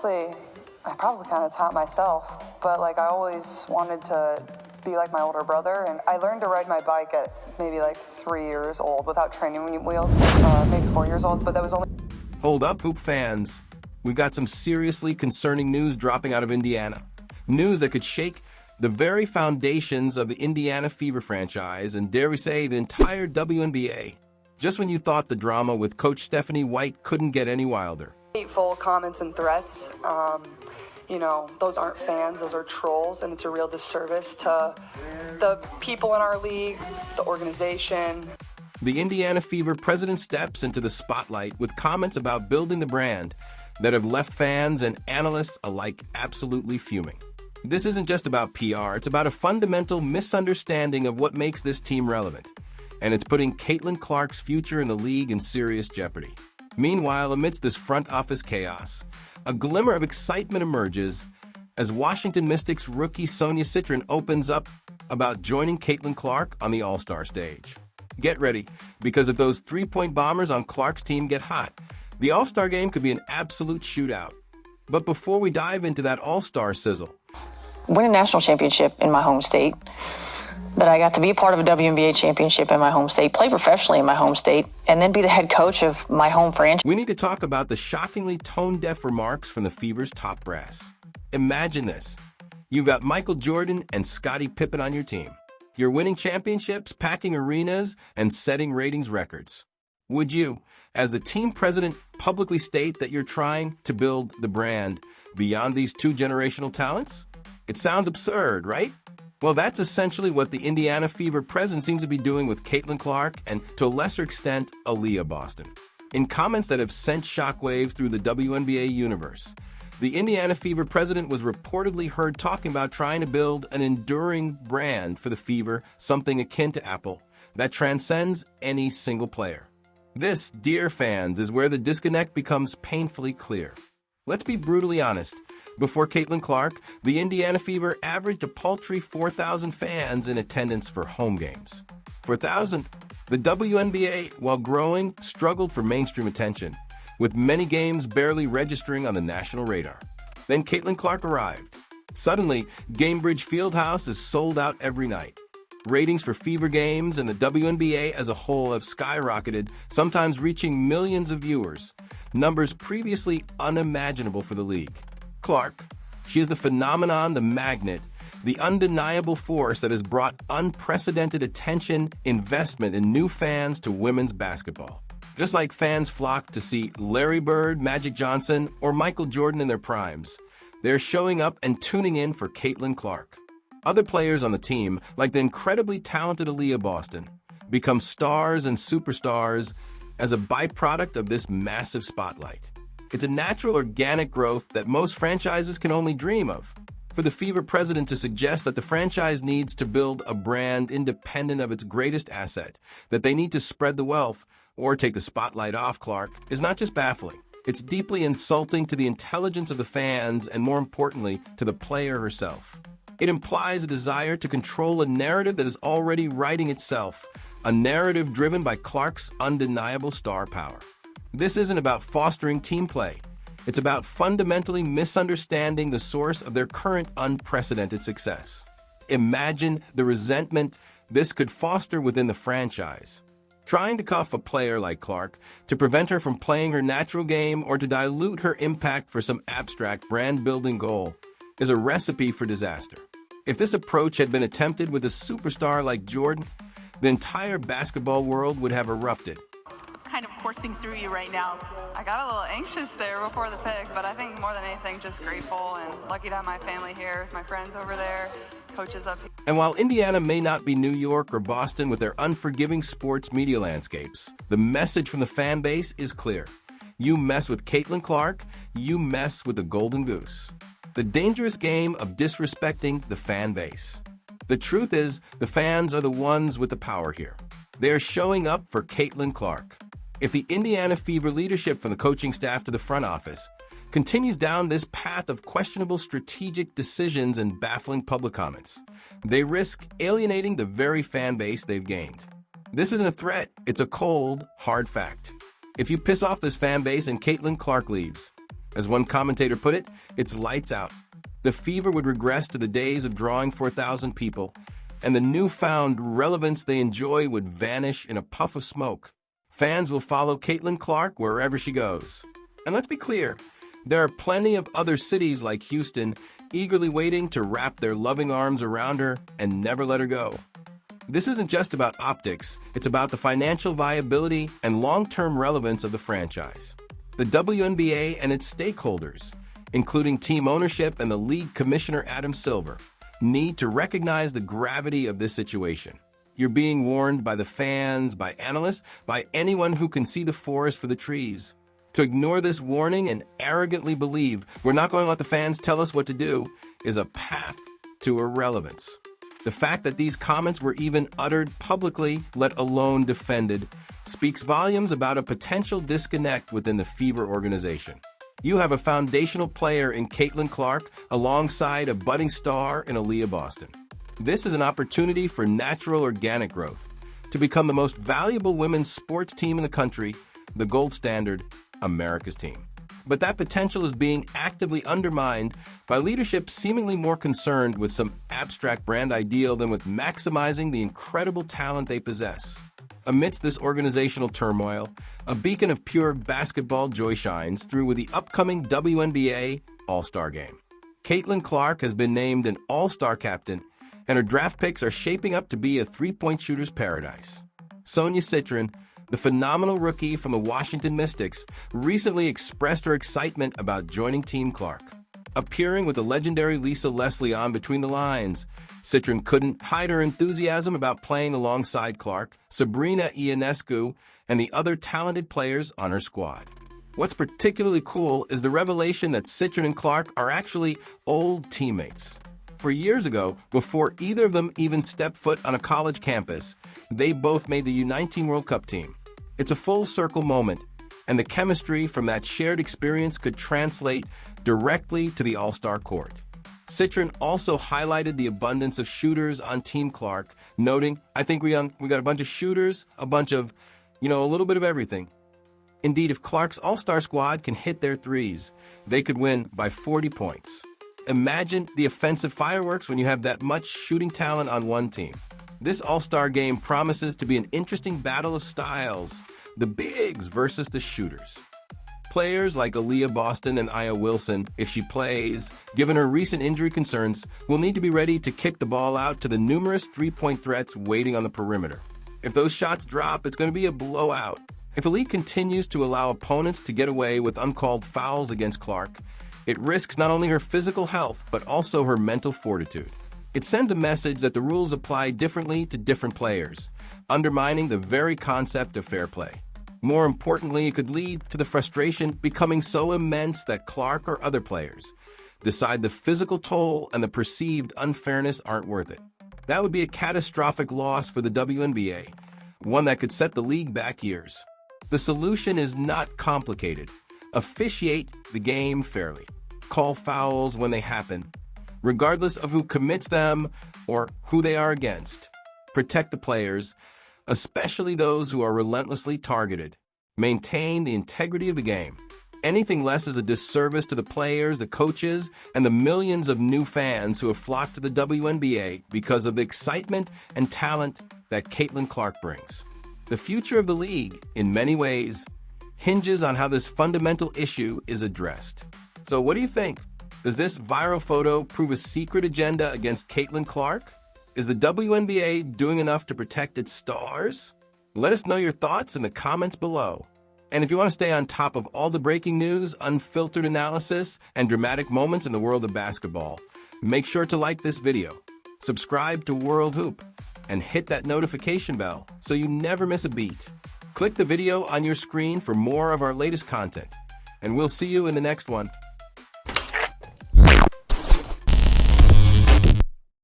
Honestly, I probably kind of taught myself, but like I always wanted to be like my older brother, and I learned to ride my bike at maybe like 3 years old without training wheels, maybe 4 years old, but that was only... Hold up, Hoop fans. We've got some seriously concerning news dropping out of Indiana. News that could shake the very foundations of the Indiana Fever franchise and, dare we say, the entire WNBA. Just when you thought the drama with Coach Stephanie White couldn't get any wilder. Hateful comments and threats, those aren't fans, those are trolls, and it's a real disservice to the people in our league, the organization. The Indiana Fever president steps into the spotlight with comments about building the brand that have left fans and analysts alike absolutely fuming. This isn't just about PR, it's about a fundamental misunderstanding of what makes this team relevant, and it's putting Caitlin Clark's future in the league in serious jeopardy. Meanwhile, amidst this front office chaos, a glimmer of excitement emerges as Washington Mystics rookie Sonia Citron opens up about joining Caitlin Clark on the All-Star stage. Get ready, because if those three-point bombers on Clark's team get hot, the All-Star game could be an absolute shootout. But before we dive into that All-Star sizzle, win a national championship in my home state, that I got to be a part of a WNBA championship in my home state, play professionally in my home state, and then be the head coach of my home franchise. We need to talk about the shockingly tone-deaf remarks from the Fever's top brass. Imagine this. You've got Michael Jordan and Scottie Pippen on your team. You're winning championships, packing arenas, and setting ratings records. Would you, as the team president, publicly state that you're trying to build the brand beyond these two generational talents? It sounds absurd, right? Well, that's essentially what the Indiana Fever president seems to be doing with Caitlin Clark and, to a lesser extent, Aaliyah Boston. In comments that have sent shockwaves through the WNBA universe, the Indiana Fever president was reportedly heard talking about trying to build an enduring brand for the Fever, something akin to Apple, that transcends any single player. This, dear fans, is where the disconnect becomes painfully clear. Let's be brutally honest. Before Caitlin Clark, the Indiana Fever averaged a paltry 4,000 fans in attendance for home games. 4,000. The WNBA, while growing, struggled for mainstream attention, with many games barely registering on the national radar. Then Caitlin Clark arrived. Suddenly, Gamebridge Fieldhouse is sold out every night. Ratings for Fever games and the WNBA as a whole have skyrocketed, sometimes reaching millions of viewers, numbers previously unimaginable for the league. Clark, she is the phenomenon, the magnet, the undeniable force that has brought unprecedented attention, investment, and new fans to women's basketball. Just like fans flock to see Larry Bird, Magic Johnson, or Michael Jordan in their primes, they're showing up and tuning in for Caitlin Clark. Other players on the team, like the incredibly talented Aaliyah Boston, become stars and superstars as a byproduct of this massive spotlight. It's a natural, organic growth that most franchises can only dream of. For the Fever president to suggest that the franchise needs to build a brand independent of its greatest asset, that they need to spread the wealth or take the spotlight off Clark, is not just baffling. It's deeply insulting to the intelligence of the fans and, more importantly, to the player herself. It implies a desire to control a narrative that is already writing itself, a narrative driven by Clark's undeniable star power. This isn't about fostering team play. It's about fundamentally misunderstanding the source of their current unprecedented success. Imagine the resentment this could foster within the franchise. Trying to cuff a player like Clark to prevent her from playing her natural game or to dilute her impact for some abstract brand-building goal is a recipe for disaster. If this approach had been attempted with a superstar like Jordan, the entire basketball world would have erupted. Kind of coursing through you right now. I got a little anxious there before the pick, but I think more than anything, just grateful and lucky to have my family here, my friends over there, coaches up here. And while Indiana may not be New York or Boston with their unforgiving sports media landscapes, the message from the fan base is clear. You mess with Caitlin Clark, you mess with the Golden Goose. The dangerous game of disrespecting the fan base. The truth is, the fans are the ones with the power here. They are showing up for Caitlin Clark. If the Indiana Fever leadership from the coaching staff to the front office continues down this path of questionable strategic decisions and baffling public comments, they risk alienating the very fan base they've gained. This isn't a threat, it's a cold, hard fact. If you piss off this fan base and Caitlin Clark leaves, As one commentator put it, it's lights out. The Fever would regress to the days of drawing 4,000 people, and the newfound relevance they enjoy would vanish in a puff of smoke. Fans will follow Caitlin Clark wherever she goes. And let's be clear, there are plenty of other cities like Houston eagerly waiting to wrap their loving arms around her and never let her go. This isn't just about optics, it's about the financial viability and long-term relevance of the franchise. The WNBA and its stakeholders, including team ownership and the league commissioner Adam Silver, need to recognize the gravity of this situation. You're being warned by the fans, by analysts, by anyone who can see the forest for the trees. To ignore this warning and arrogantly believe we're not going to let the fans tell us what to do is a path to irrelevance. The fact that these comments were even uttered publicly, let alone defended, speaks volumes about a potential disconnect within the Fever organization. You have a foundational player in Caitlin Clark alongside a budding star in Aaliyah Boston. This is an opportunity for natural organic growth, to become the most valuable women's sports team in the country, the gold standard, America's team. But that potential is being actively undermined by leadership seemingly more concerned with some abstract brand ideal than with maximizing the incredible talent they possess. Amidst this organizational turmoil, a beacon of pure basketball joy shines through with the upcoming WNBA All-Star Game. Caitlin Clark has been named an All-Star captain, and her draft picks are shaping up to be a three-point shooter's paradise. Sonia Citron, the phenomenal rookie from the Washington Mystics, recently expressed her excitement about joining Team Clark. Appearing with the legendary Lisa Leslie on Between the Lines, Citron couldn't hide her enthusiasm about playing alongside Clark, Sabrina Ionescu, and the other talented players on her squad. What's particularly cool is the revelation that Citron and Clark are actually old teammates. For years ago, before either of them even stepped foot on a college campus, they both made the U19 World Cup team. It's a full circle moment, and the chemistry from that shared experience could translate directly to the All-Star court. Citron also highlighted the abundance of shooters on Team Clark, noting, I think we got a bunch of shooters, a bunch of, a little bit of everything. Indeed, if Clark's All-Star squad can hit their threes, they could win by 40 points. Imagine the offensive fireworks when you have that much shooting talent on one team. This All-Star game promises to be an interesting battle of styles, the bigs versus the shooters. Players like Aaliyah Boston and Aya Wilson, if she plays, given her recent injury concerns, will need to be ready to kick the ball out to the numerous three-point threats waiting on the perimeter. If those shots drop, it's going to be a blowout. If the league continues to allow opponents to get away with uncalled fouls against Clark, it risks not only her physical health, but also her mental fortitude. It sends a message that the rules apply differently to different players, undermining the very concept of fair play. More importantly, it could lead to the frustration becoming so immense that Clark or other players decide the physical toll and the perceived unfairness aren't worth it. That would be a catastrophic loss for the WNBA, one that could set the league back years. The solution is not complicated. Officiate the game fairly. Call fouls when they happen, regardless of who commits them or who they are against. Protect the players, especially those who are relentlessly targeted. Maintain the integrity of the game. Anything less is a disservice to the players, the coaches, and the millions of new fans who have flocked to the WNBA because of the excitement and talent that Caitlin Clark brings. The future of the league, in many ways, hinges on how this fundamental issue is addressed. So what do you think? Does this viral photo prove a secret agenda against Caitlin Clark? Is the WNBA doing enough to protect its stars? Let us know your thoughts in the comments below. And if you want to stay on top of all the breaking news, unfiltered analysis, and dramatic moments in the world of basketball, make sure to like this video, subscribe to World Hoop, and hit that notification bell so you never miss a beat. Click the video on your screen for more of our latest content, and we'll see you in the next one.